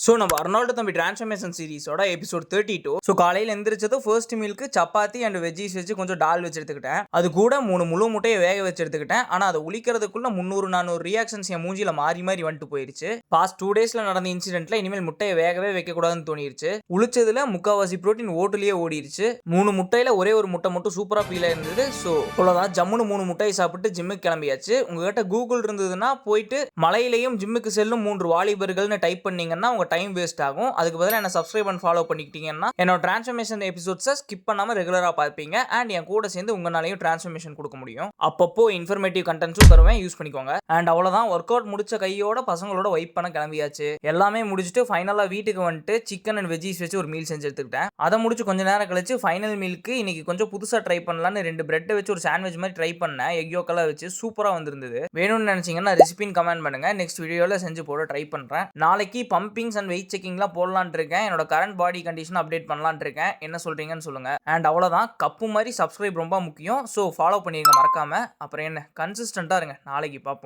So நம்ம Arnold தம்பி transformation சீரிஸோட episode 32. So காலையில் எந்திரிச்சதும் ஃபர்ஸ்ட் மீலுக்கு சப்பாத்தி அண்ட் வெஜ்ஜீஸ் வச்சு கொஞ்சம் டால் வச்சு எடுத்துக்கிட்டேன். அது கூட 3 முழு முட்டையை வேக வச்சு எடுத்துக்கிட்டேன். ஆனால் அதை உளிக்கிறதுக்குள்ள 300-400 ரியாக்ஷன்ஸ் என் மூஞ்சில மாறி மாறி வந்துட்டு போயிருச்சு. பாஸ்ட் 2 டேஸ்ல நடந்த இன்சிடென்ட்ல இனிமேல் முட்டையை வேகவே வைக்கக்கூடாதுன்னு தோணிருச்சு. உளிச்சதுல முக்காவாசி ப்ரோட்டீன் ஓட்டுலயே ஓடிருச்சு. 3 முட்டையில ஒரே ஒரு முட்டை மட்டும் சூப்பரா ஃபீல் ஆயிருந்தது. ஸோ அவ்வளோதான், ஜம்முன்னு 3 முட்டையை சாப்பிட்டு ஜிம்முக்கு கிளம்பியாச்சு. உங்ககிட்ட கூகுள் இருந்ததுன்னா போயிட்டு மலையிலையும் ஜிம்முக்கு செல்லும் 3 வாலிபர்கள்னு டைப் பண்ணீங்கன்னா உங்க டைம் வேஸ்ட் ஆகும். அதுக்கு பதிலாக என்ன சப்ஸ்கிரைப் அண்ட் ஃபாலோ பண்ணிக்கிட்டீங்கன்னா என்னோட டிரான்ஸ்ஃபர்மேஷன் எபிசோட்ஸை ஸ்கிப் பண்ணாம ரெகுலரா பார்ப்பீங்க. அண்ட் என் கூட சேர்ந்து உங்களாலையும் டிரான்ஸ்ஃபர்மேஷன் கொடுக்க முடியும். அப்பப்போ இன்ஃபர்மேட்டிவ் கண்டென்ட்ஸும் தருவேன், யூஸ் பண்ணிக்கோங்க. அண்ட் அவ்வளோதான், ஒர்க் அவுட் முடிச்ச கையோட பசங்களோட வைப் பண்ண கிளம்பியாச்சு. எல்லாமே முடிச்சுட்டு ஃபைனலாக வீட்டுக்கு வந்துட்டு சிக்கன் அண்ட் வெஜ்ஜீஸ் வச்சு ஒரு மீல் செஞ்சு எடுத்துக்கிட்டேன். அதை முடிச்சு கொஞ்ச நேரம் கழிச்சு ஃபைனல் மீலுக்கு இன்னைக்கு கொஞ்சம் புதுசாக ட்ரை பண்ணலான்னு 2 பிரெட்டை வச்சு ஒரு சாண்ட்விச் மாதிரி ட்ரை பண்ணேன். எக் யோக்கெல்லாம் வச்சு சூப்பராக வந்திருந்தது. வேணும்னு நினைச்சீங்கன்னா ரெசிபின்னு கமெண்ட் பண்ணுங்க. நெக்ஸ்ட் வீடியோவில் செஞ்சு போட ட்ரை பண்ணுறேன். நாளைக்கு பம்பிங்ஸ் அண்ட் வெயிட் செக்கிங்லாம் போடலான் இருக்கேன். என்னோட கரண்ட் பாடி கண்டிஷன் அப்டேட் பண்ணலான் இருக்கேன். என்ன சொல்றீங்கன்னு சொல்லுங்க. அண்ட் அவ்வளோதான், கப்பு மாதிரி சப்ஸ்கிரைப் ரொம்ப முக்கியம். ஸோ ஃபாலோ பண்ணிருங்க மறக்காம. அப்புறம் என்ன, கன்சிஸ்டண்டா இருங்க. நாளைக்கு பார்ப்போம்.